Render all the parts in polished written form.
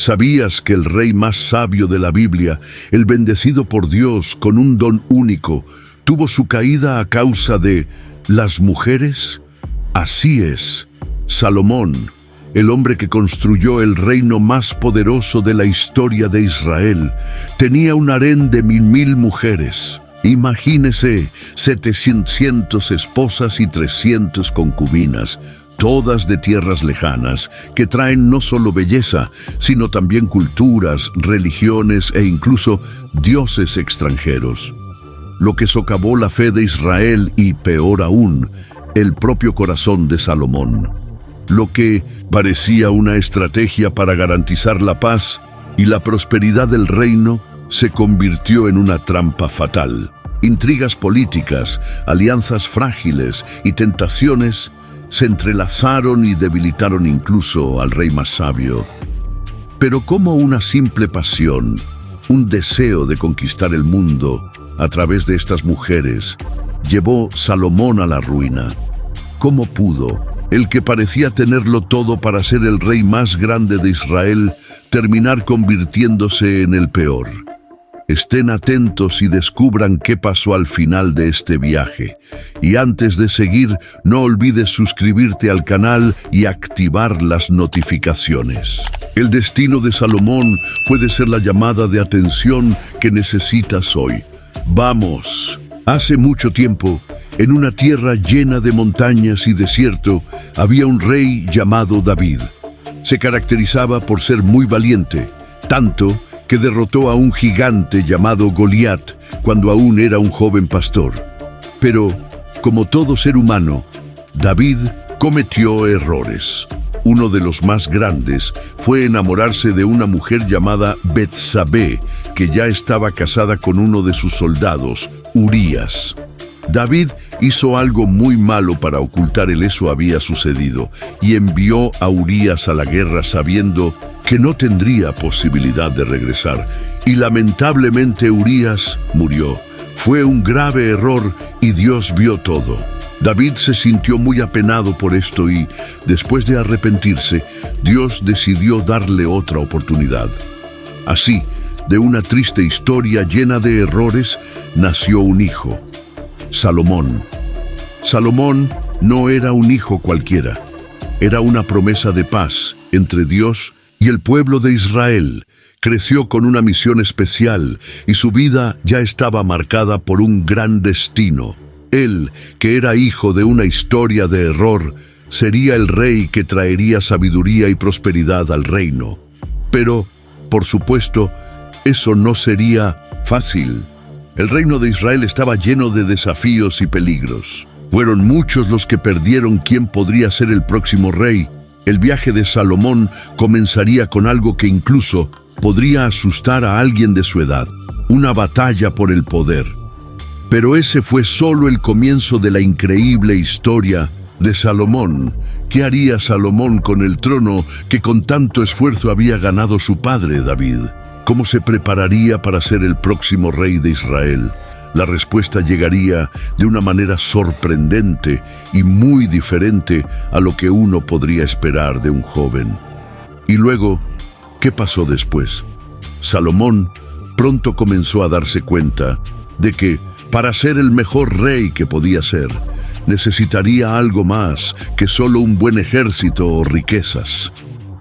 ¿Sabías que el rey más sabio de la Biblia, el bendecido por Dios con un don único, tuvo su caída a causa de las mujeres? Así es, Salomón, el hombre que construyó el reino más poderoso de la historia de Israel, tenía un harén de 1000 mujeres. Imagínese, 700 esposas y 300 concubinas, todas de tierras lejanas, que traen no solo belleza, sino también culturas, religiones e incluso dioses extranjeros. Lo que socavó la fe de Israel y, peor aún, el propio corazón de Salomón. Lo que parecía una estrategia para garantizar la paz y la prosperidad del reino se convirtió en una trampa fatal. Intrigas políticas, alianzas frágiles y tentaciones se entrelazaron y debilitaron incluso al rey más sabio. Pero como una simple pasión, un deseo de conquistar el mundo a través de estas mujeres, llevó Salomón a la ruina. ¿Cómo pudo el que parecía tenerlo todo para ser el rey más grande de Israel terminar convirtiéndose en el peor? Estén atentos y descubran qué pasó al final de este viaje. Y antes de seguir, no olvides suscribirte al canal y activar las notificaciones. El destino de Salomón puede ser la llamada de atención que necesitas hoy. ¡Vamos! Hace mucho tiempo, en una tierra llena de montañas y desierto, había un rey llamado David. Se caracterizaba por ser muy valiente, tanto que derrotó a un gigante llamado Goliat cuando aún era un joven pastor. Pero, como todo ser humano, David cometió errores. Uno de los más grandes fue enamorarse de una mujer llamada Betsabé, que ya estaba casada con uno de sus soldados, Urías. David hizo algo muy malo para ocultar eso había sucedido y envió a Urías a la guerra sabiendo que no tendría posibilidad de regresar. Y lamentablemente Urías murió. Fue un grave error y Dios vio todo. David se sintió muy apenado por esto y, después de arrepentirse, Dios decidió darle otra oportunidad. Así, de una triste historia llena de errores, nació un hijo, Salomón. Salomón no era un hijo cualquiera. Era una promesa de paz entre Dios y el pueblo de Israel. Creció con una misión especial y su vida ya estaba marcada por un gran destino. Él, que era hijo de una historia de error, sería el rey que traería sabiduría y prosperidad al reino. Pero, por supuesto, eso no sería fácil. El reino de Israel estaba lleno de desafíos y peligros. Fueron muchos los que perdieron quién podría ser el próximo rey. El viaje de Salomón comenzaría con algo que incluso podría asustar a alguien de su edad: una batalla por el poder. Pero ese fue solo el comienzo de la increíble historia de Salomón. ¿Qué haría Salomón con el trono que con tanto esfuerzo había ganado su padre David? ¿Cómo se prepararía para ser el próximo rey de Israel? La respuesta llegaría de una manera sorprendente y muy diferente a lo que uno podría esperar de un joven. Y luego, ¿qué pasó después? Salomón pronto comenzó a darse cuenta de que, para ser el mejor rey que podía ser, necesitaría algo más que solo un buen ejército o riquezas.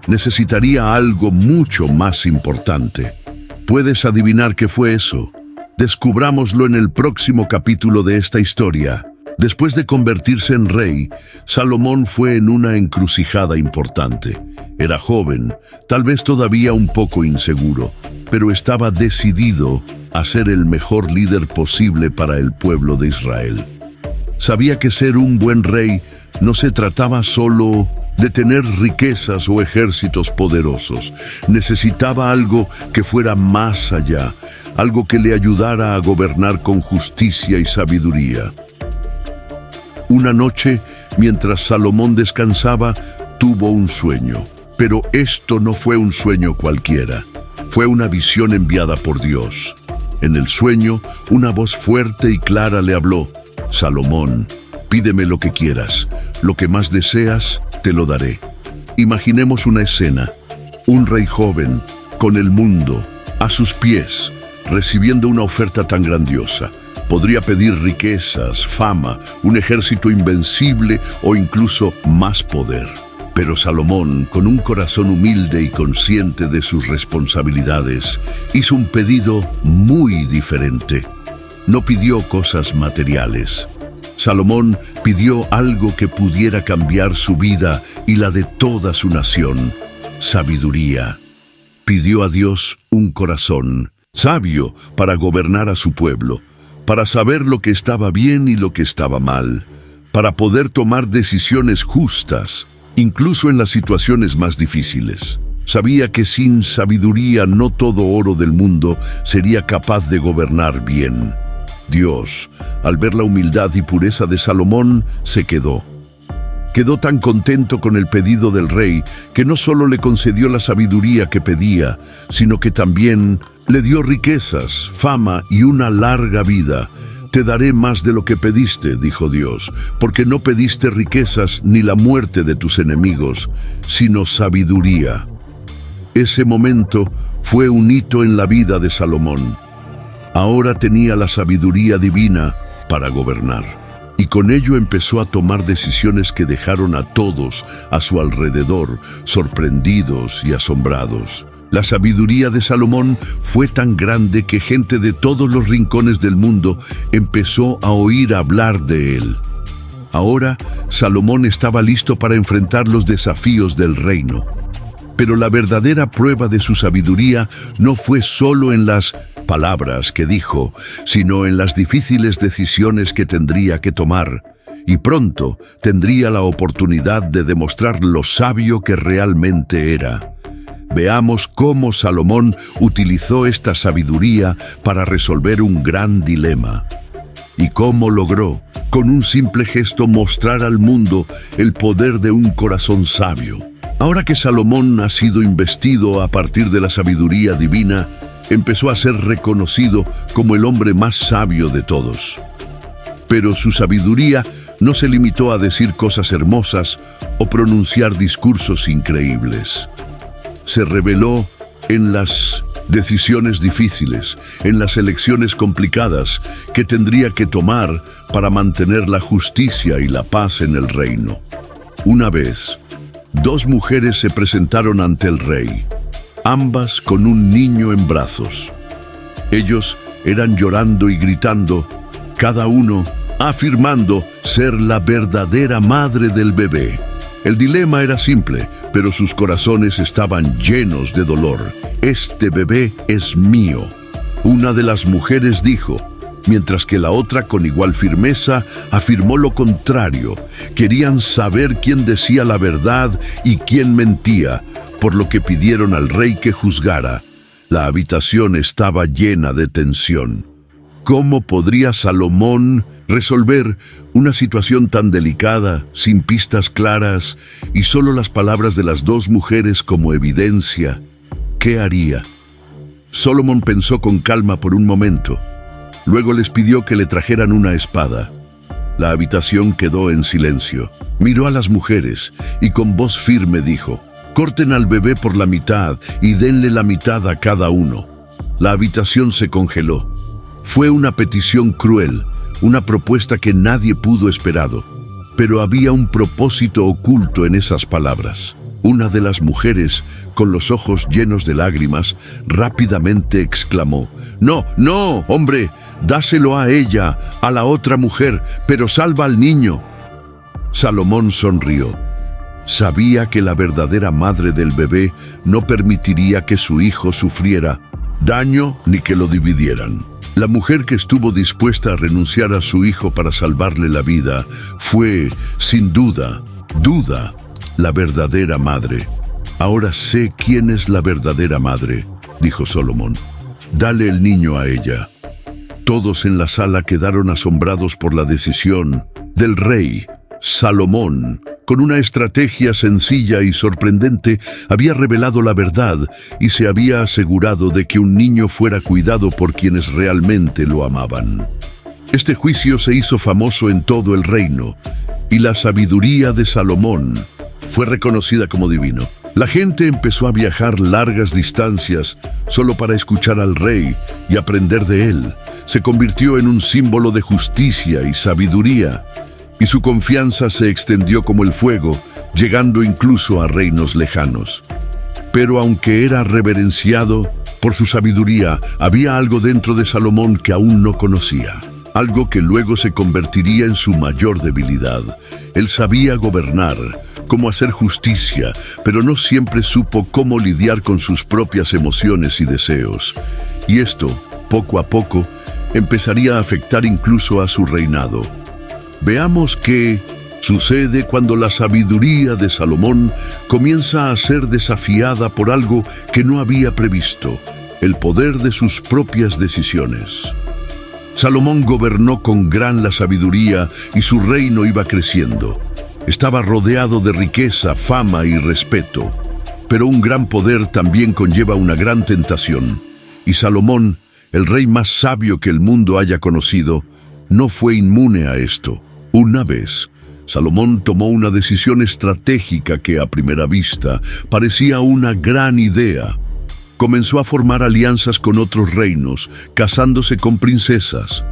Necesitaría algo mucho más importante. ¿Puedes adivinar qué fue eso? Descubrámoslo en el próximo capítulo de esta historia. Después de convertirse en rey, Salomón fue en una encrucijada importante. Era joven, tal vez todavía un poco inseguro, pero estaba decidido a ser el mejor líder posible para el pueblo de Israel. Sabía que ser un buen rey no se trataba solo de tener riquezas o ejércitos poderosos. Necesitaba algo que fuera más allá, algo que le ayudara a gobernar con justicia y sabiduría. Una noche, mientras Salomón descansaba, tuvo un sueño. Pero esto no fue un sueño cualquiera. Fue una visión enviada por Dios. En el sueño, una voz fuerte y clara le habló: Salomón, pídeme lo que quieras. Lo que más deseas, te lo daré. Imaginemos una escena. Un rey joven, con el mundo a sus pies, recibiendo una oferta tan grandiosa. Podría pedir riquezas, fama, un ejército invencible o incluso más poder. Pero Salomón, con un corazón humilde y consciente de sus responsabilidades, hizo un pedido muy diferente. No pidió cosas materiales. Salomón pidió algo que pudiera cambiar su vida y la de toda su nación: sabiduría. Pidió a Dios un corazón sabio para gobernar a su pueblo, para saber lo que estaba bien y lo que estaba mal, para poder tomar decisiones justas, incluso en las situaciones más difíciles. Sabía que sin sabiduría no todo oro del mundo sería capaz de gobernar bien. Dios, al ver la humildad y pureza de Salomón, se quedó tan contento con el pedido del rey que no solo le concedió la sabiduría que pedía, sino que también le dio riquezas, fama y una larga vida. Te daré más de lo que pediste, dijo Dios, porque no pediste riquezas ni la muerte de tus enemigos, sino sabiduría. Ese momento fue un hito en la vida de Salomón. Ahora tenía la sabiduría divina para gobernar. Y con ello empezó a tomar decisiones que dejaron a todos a su alrededor sorprendidos y asombrados. La sabiduría de Salomón fue tan grande que gente de todos los rincones del mundo empezó a oír hablar de él. Ahora, Salomón estaba listo para enfrentar los desafíos del reino. Pero la verdadera prueba de su sabiduría no fue solo en las palabras que dijo, sino en las difíciles decisiones que tendría que tomar. Y pronto tendría la oportunidad de demostrar lo sabio que realmente era. Veamos cómo Salomón utilizó esta sabiduría para resolver un gran dilema. Y cómo logró, con un simple gesto, mostrar al mundo el poder de un corazón sabio. Ahora que Salomón ha sido investido a partir de la sabiduría divina, empezó a ser reconocido como el hombre más sabio de todos. Pero su sabiduría no se limitó a decir cosas hermosas o pronunciar discursos increíbles. Se reveló en las decisiones difíciles, en las elecciones complicadas que tendría que tomar para mantener la justicia y la paz en el reino. Una vez, 2 mujeres se presentaron ante el rey, ambas con un niño en brazos. Ellos eran llorando y gritando, cada uno afirmando ser la verdadera madre del bebé. El dilema era simple, pero sus corazones estaban llenos de dolor. «Este bebé es mío», una de las mujeres dijo, mientras que la otra, con igual firmeza, afirmó lo contrario. Querían saber quién decía la verdad y quién mentía, por lo que pidieron al rey que juzgara. La habitación estaba llena de tensión. ¿Cómo podría Salomón resolver una situación tan delicada, sin pistas claras y solo las palabras de las 2 mujeres como evidencia? ¿Qué haría? Salomón pensó con calma por un momento. Luego les pidió que le trajeran una espada. La habitación quedó en silencio. Miró a las mujeres y con voz firme dijo: «Corten al bebé por la mitad y denle la mitad a cada uno». La habitación se congeló. Fue una petición cruel, una propuesta que nadie pudo esperado. Pero había un propósito oculto en esas palabras. Una de las mujeres, con los ojos llenos de lágrimas, rápidamente exclamó: «No, no, hombre, dáselo a ella, a la otra mujer, pero salva al niño». Salomón sonrió. Sabía que la verdadera madre del bebé no permitiría que su hijo sufriera daño ni que lo dividieran. La mujer que estuvo dispuesta a renunciar a su hijo para salvarle la vida fue, sin duda, la verdadera madre. «Ahora sé quién es la verdadera madre», dijo Salomón. «Dale el niño a ella». Todos en la sala quedaron asombrados por la decisión del rey. Salomón, con una estrategia sencilla y sorprendente, había revelado la verdad y se había asegurado de que un niño fuera cuidado por quienes realmente lo amaban. Este juicio se hizo famoso en todo el reino y la sabiduría de Salomón fue reconocida como divino. La gente empezó a viajar largas distancias solo para escuchar al rey y aprender de él. Se convirtió en un símbolo de justicia y sabiduría, y su confianza se extendió como el fuego, llegando incluso a reinos lejanos. Pero aunque era reverenciado por su sabiduría, había algo dentro de Salomón que aún no conocía, algo que luego se convertiría en su mayor debilidad. Él sabía gobernar, cómo hacer justicia, pero no siempre supo cómo lidiar con sus propias emociones y deseos. Y esto, poco a poco, empezaría a afectar incluso a su reinado. Veamos qué sucede cuando la sabiduría de Salomón comienza a ser desafiada por algo que no había previsto: el poder de sus propias decisiones. Salomón gobernó con gran sabiduría y su reino iba creciendo. Estaba rodeado de riqueza, fama y respeto. Pero un gran poder también conlleva una gran tentación. Y Salomón, el rey más sabio que el mundo haya conocido, no fue inmune a esto. Una vez, Salomón tomó una decisión estratégica que a primera vista parecía una gran idea. Comenzó a formar alianzas con otros reinos, casándose con princesas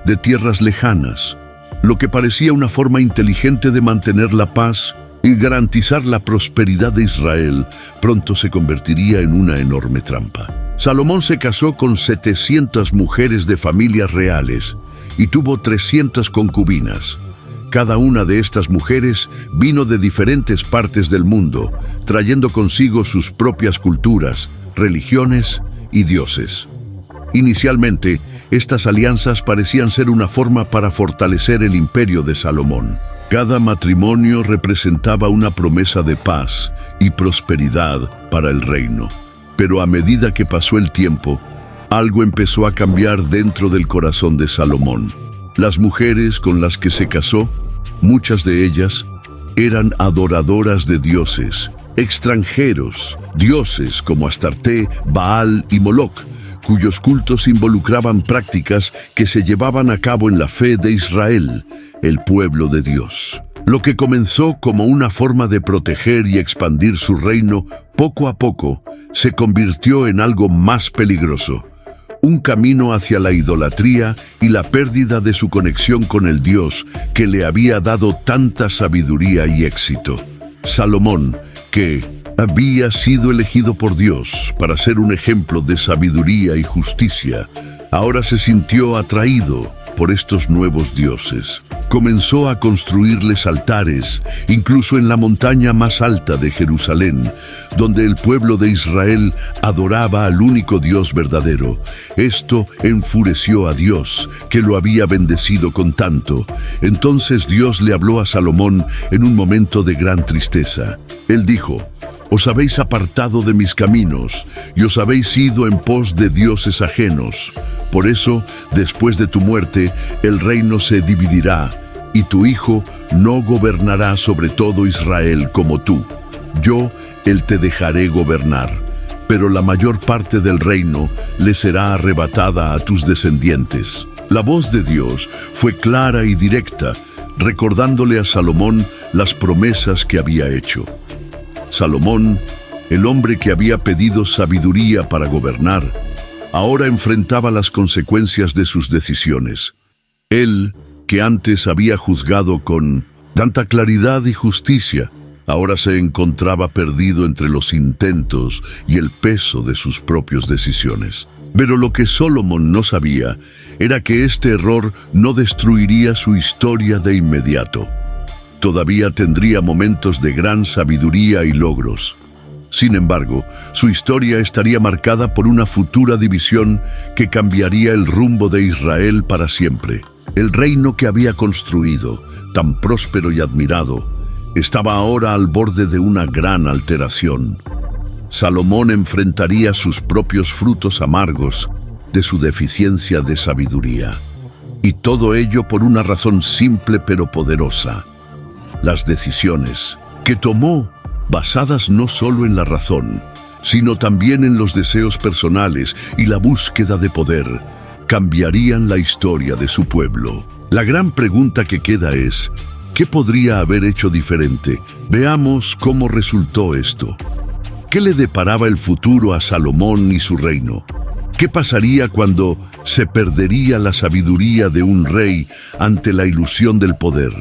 de tierras lejanas, lo que parecía una forma inteligente de mantener la paz y garantizar la prosperidad de Israel. Pronto se convertiría en una enorme trampa. Salomón se casó con 700 mujeres de familias reales y tuvo 300 concubinas. Cada una de estas mujeres vino de diferentes partes del mundo, trayendo consigo sus propias culturas, religiones y dioses. Inicialmente, estas alianzas parecían ser una forma para fortalecer el imperio de Salomón. Cada matrimonio representaba una promesa de paz y prosperidad para el reino. Pero a medida que pasó el tiempo, algo empezó a cambiar dentro del corazón de Salomón. Las mujeres con las que se casó, muchas de ellas, eran adoradoras de dioses extranjeros, dioses como Astarte, Baal y Moloc, cuyos cultos involucraban prácticas que se llevaban a cabo en la fe de Israel, el pueblo de Dios. Lo que comenzó como una forma de proteger y expandir su reino, poco a poco se convirtió en algo más peligroso: un camino hacia la idolatría y la pérdida de su conexión con el Dios que le había dado tanta sabiduría y éxito. Salomón, que había sido elegido por Dios para ser un ejemplo de sabiduría y justicia, ahora se sintió atraído por estos nuevos dioses. Comenzó a construirles altares, incluso en la montaña más alta de Jerusalén, donde el pueblo de Israel adoraba al único Dios verdadero. Esto enfureció a Dios, que lo había bendecido con tanto. Entonces Dios le habló a Salomón en un momento de gran tristeza. Él dijo: «Os habéis apartado de mis caminos y os habéis ido en pos de dioses ajenos. Por eso, después de tu muerte, el reino se dividirá, y tu hijo no gobernará sobre todo Israel como tú. Yo, él te dejaré gobernar, pero la mayor parte del reino le será arrebatada a tus descendientes». La voz de Dios fue clara y directa, recordándole a Salomón las promesas que había hecho. Salomón, el hombre que había pedido sabiduría para gobernar, ahora enfrentaba las consecuencias de sus decisiones. Él, que antes había juzgado con tanta claridad y justicia, ahora se encontraba perdido entre los intentos y el peso de sus propias decisiones. Pero lo que Salomón no sabía era que este error no destruiría su historia de inmediato. Todavía tendría momentos de gran sabiduría y logros. Sin embargo, su historia estaría marcada por una futura división que cambiaría el rumbo de Israel para siempre. El reino que había construido, tan próspero y admirado, estaba ahora al borde de una gran alteración. Salomón enfrentaría sus propios frutos amargos de su deficiencia de sabiduría. Y todo ello por una razón simple pero poderosa: las decisiones que tomó, basadas no solo en la razón, sino también en los deseos personales y la búsqueda de poder, cambiarían la historia de su pueblo. La gran pregunta que queda es: ¿qué podría haber hecho diferente? Veamos cómo resultó esto. ¿Qué le deparaba el futuro a Salomón y su reino? ¿Qué pasaría cuando se perdería la sabiduría de un rey ante la ilusión del poder?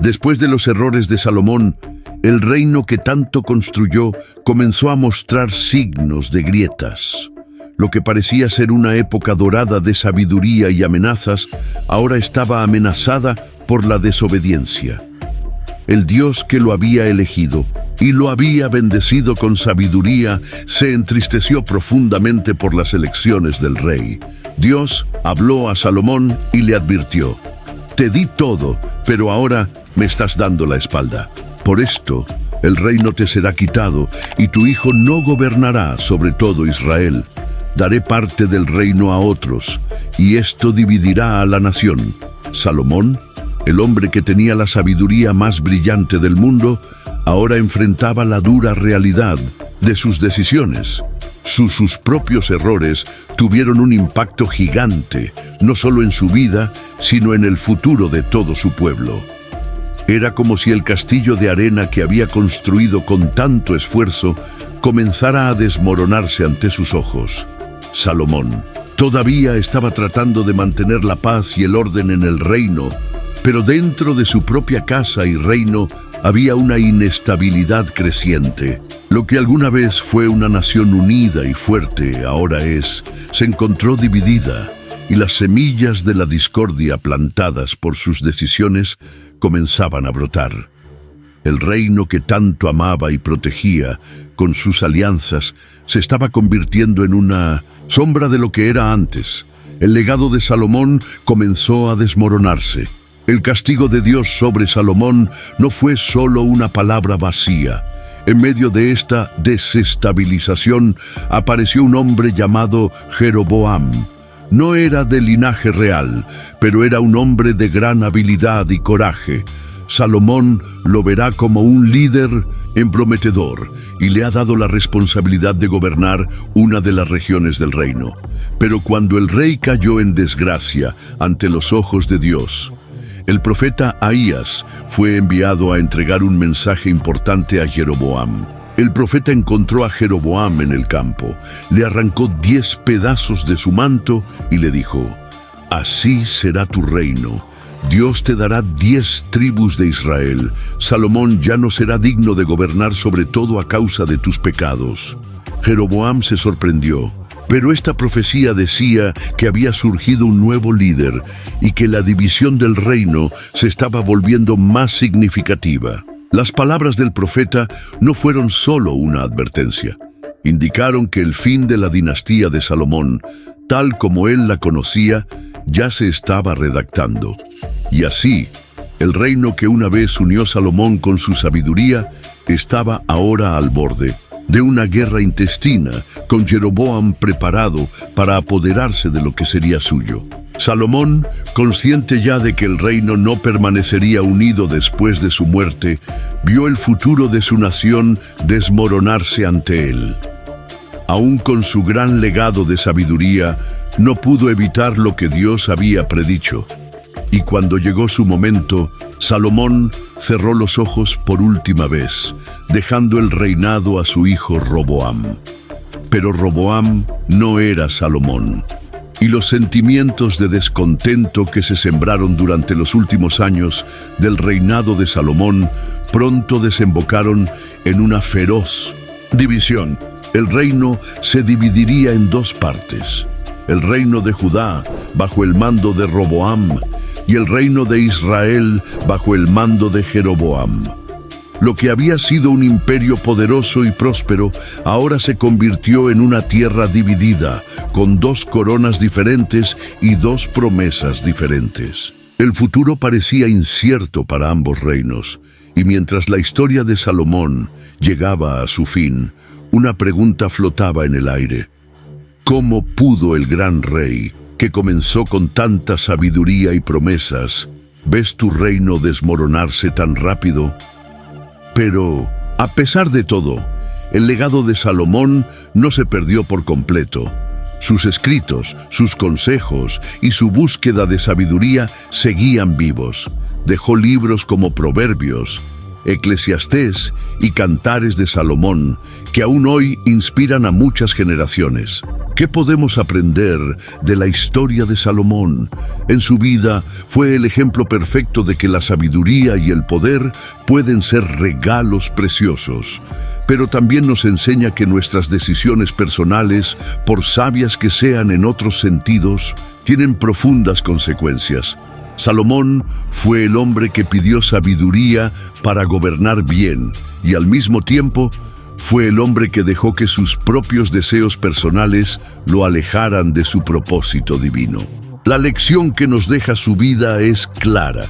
Después de los errores de Salomón, el reino que tanto construyó comenzó a mostrar signos de grietas. Lo que parecía ser una época dorada de sabiduría y amenazas, ahora estaba amenazada por la desobediencia. El Dios que lo había elegido y lo había bendecido con sabiduría se entristeció profundamente por las elecciones del rey. Dios habló a Salomón y le advirtió: «Te di todo, pero ahora me estás dando la espalda. Por esto, el reino te será quitado y tu hijo no gobernará sobre todo Israel. Daré parte del reino a otros, y esto dividirá a la nación». Salomón, el hombre que tenía la sabiduría más brillante del mundo, ahora enfrentaba la dura realidad de sus decisiones. Sus propios errores tuvieron un impacto gigante, no solo en su vida, sino en el futuro de todo su pueblo. Era como si el castillo de arena que había construido con tanto esfuerzo comenzara a desmoronarse ante sus ojos. Salomón todavía estaba tratando de mantener la paz y el orden en el reino, pero dentro de su propia casa y reino había una inestabilidad creciente. Lo que alguna vez fue una nación unida y fuerte, ahora se encontró dividida, y las semillas de la discordia plantadas por sus decisiones comenzaban a brotar. El reino que tanto amaba y protegía con sus alianzas se estaba convirtiendo en una sombra de lo que era antes. El legado de Salomón comenzó a desmoronarse. El castigo de Dios sobre Salomón no fue solo una palabra vacía. En medio de esta desestabilización apareció un hombre llamado Jeroboam. No era de linaje real, pero era un hombre de gran habilidad y coraje. Salomón lo verá como un líder prometedor y le ha dado la responsabilidad de gobernar una de las regiones del reino. Pero cuando el rey cayó en desgracia ante los ojos de Dios, el profeta Ahías fue enviado a entregar un mensaje importante a Jeroboam. El profeta encontró a Jeroboam en el campo, le arrancó 10 pedazos de su manto y le dijo: «Así será tu reino. Dios te dará 10 tribus de Israel. Salomón ya no será digno de gobernar sobre todo a causa de tus pecados». Jeroboam se sorprendió, pero esta profecía decía que había surgido un nuevo líder y que la división del reino se estaba volviendo más significativa. Las palabras del profeta no fueron solo una advertencia. Indicaron que el fin de la dinastía de Salomón, tal como él la conocía, ya se estaba redactando. Y así, el reino que una vez unió Salomón con su sabiduría estaba ahora al borde de una guerra intestina, con Jeroboam preparado para apoderarse de lo que sería suyo. Salomón, consciente ya de que el reino no permanecería unido después de su muerte, vio el futuro de su nación desmoronarse ante él. Aún con su gran legado de sabiduría, no pudo evitar lo que Dios había predicho. Y cuando llegó su momento, Salomón cerró los ojos por última vez, dejando el reinado a su hijo Roboam. Pero Roboam no era Salomón, y los sentimientos de descontento que se sembraron durante los últimos años del reinado de Salomón pronto desembocaron en una feroz división. El reino se dividiría en 2 partes: el reino de Judá bajo el mando de Roboam y el reino de Israel bajo el mando de Jeroboam. Lo que había sido un imperio poderoso y próspero ahora se convirtió en una tierra dividida, con 2 coronas diferentes y 2 promesas diferentes. El futuro parecía incierto para ambos reinos, y mientras la historia de Salomón llegaba a su fin, una pregunta flotaba en el aire: ¿cómo pudo el gran rey, que comenzó con tanta sabiduría y promesas, ves tu reino desmoronarse tan rápido? Pero, a pesar de todo, el legado de Salomón no se perdió por completo. Sus escritos, sus consejos y su búsqueda de sabiduría seguían vivos. Dejó libros como Proverbios, Eclesiastés y Cantares de Salomón, que aún hoy inspiran a muchas generaciones. ¿Qué podemos aprender de la historia de Salomón? En su vida fue el ejemplo perfecto de que la sabiduría y el poder pueden ser regalos preciosos, pero también nos enseña que nuestras decisiones personales, por sabias que sean en otros sentidos, tienen profundas consecuencias. Salomón fue el hombre que pidió sabiduría para gobernar bien y al mismo tiempo fue el hombre que dejó que sus propios deseos personales lo alejaran de su propósito divino. La lección que nos deja su vida es clara.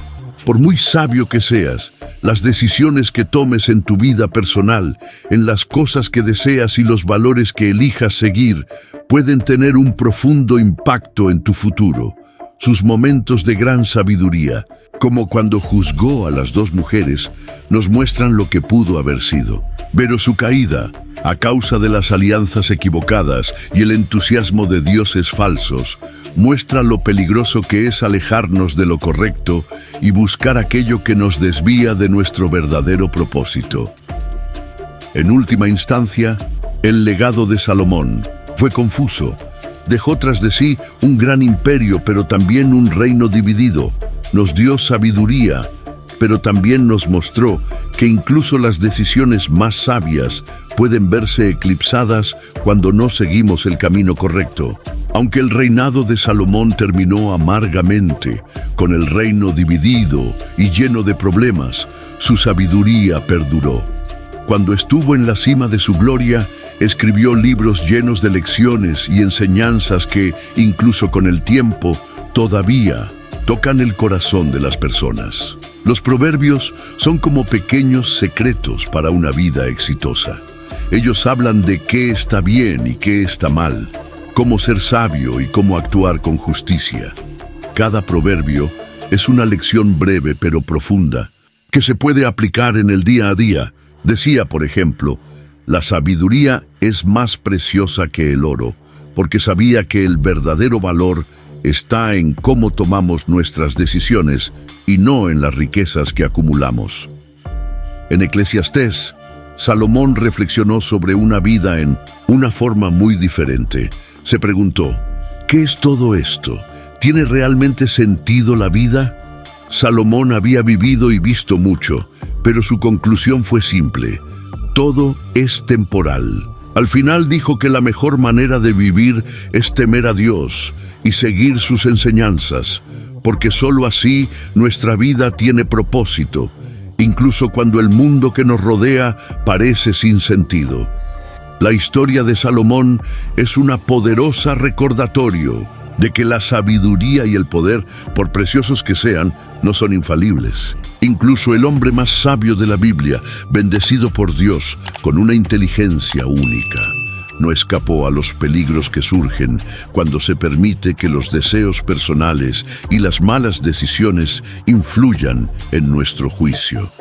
Por muy sabio que seas, las decisiones que tomes en tu vida personal, en las cosas que deseas y los valores que elijas seguir, pueden tener un profundo impacto en tu futuro. Sus momentos de gran sabiduría, como cuando juzgó a las dos mujeres, nos muestran lo que pudo haber sido. Pero su caída, a causa de las alianzas equivocadas y el entusiasmo de dioses falsos, muestra lo peligroso que es alejarnos de lo correcto y buscar aquello que nos desvía de nuestro verdadero propósito. En última instancia, el legado de Salomón fue confuso. Dejó tras de sí un gran imperio, pero también un reino dividido. Nos dio sabiduría, pero también nos mostró que incluso las decisiones más sabias pueden verse eclipsadas cuando no seguimos el camino correcto. Aunque el reinado de Salomón terminó amargamente, con el reino dividido y lleno de problemas, su sabiduría perduró. Cuando estuvo en la cima de su gloria, escribió libros llenos de lecciones y enseñanzas que, incluso con el tiempo, todavía tocan el corazón de las personas. Los proverbios son como pequeños secretos para una vida exitosa. Ellos hablan de qué está bien y qué está mal, cómo ser sabio y cómo actuar con justicia. Cada proverbio es una lección breve pero profunda, que se puede aplicar en el día a día. Decía, por ejemplo, la sabiduría es más preciosa que el oro, porque sabía que el verdadero valor está en cómo tomamos nuestras decisiones y no en las riquezas que acumulamos. En Eclesiastés, Salomón reflexionó sobre una vida en una forma muy diferente. Se preguntó, ¿qué es todo esto? ¿Tiene realmente sentido la vida? Salomón había vivido y visto mucho, pero su conclusión fue simple: todo es temporal. Al final dijo que la mejor manera de vivir es temer a Dios y seguir sus enseñanzas, porque sólo así nuestra vida tiene propósito, incluso cuando el mundo que nos rodea parece sin sentido. La historia de Salomón es una poderosa recordatorio de que la sabiduría y el poder, por preciosos que sean, no son infalibles. Incluso el hombre más sabio de la Biblia, bendecido por Dios con una inteligencia única, no escapó a los peligros que surgen cuando se permite que los deseos personales y las malas decisiones influyan en nuestro juicio.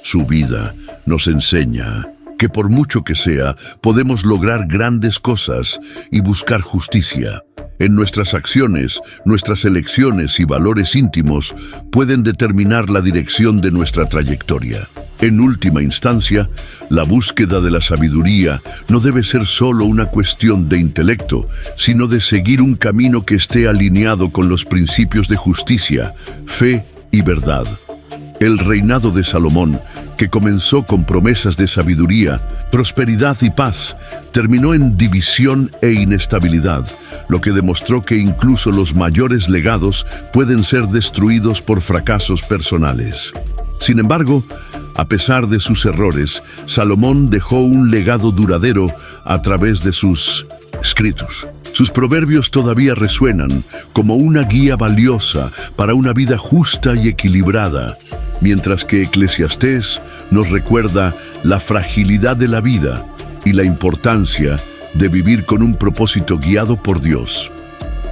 Su vida nos enseña que por mucho que sea, podemos lograr grandes cosas y buscar justicia. En nuestras acciones, nuestras elecciones y valores íntimos pueden determinar la dirección de nuestra trayectoria. En última instancia, la búsqueda de la sabiduría no debe ser solo una cuestión de intelecto, sino de seguir un camino que esté alineado con los principios de justicia, fe y verdad. El reinado de Salomón, que comenzó con promesas de sabiduría, prosperidad y paz, terminó en división e inestabilidad, lo que demostró que incluso los mayores legados pueden ser destruidos por fracasos personales. Sin embargo, a pesar de sus errores, Salomón dejó un legado duradero a través de sus escritos. Sus proverbios todavía resuenan como una guía valiosa para una vida justa y equilibrada, mientras que Eclesiastés nos recuerda la fragilidad de la vida y la importancia de vivir con un propósito guiado por Dios.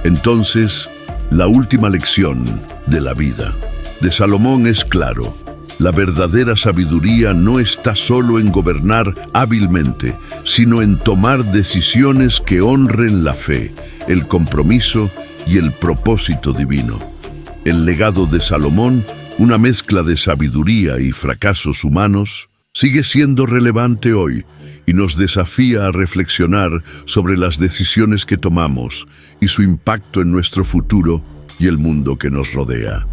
Entonces, la última lección de la vida de Salomón es claro: la verdadera sabiduría no está solo en gobernar hábilmente, sino en tomar decisiones que honren la fe, el compromiso y el propósito divino. El legado de Salomón una mezcla de sabiduría y fracasos humanos, sigue siendo relevante hoy y nos desafía a reflexionar sobre las decisiones que tomamos y su impacto en nuestro futuro y el mundo que nos rodea.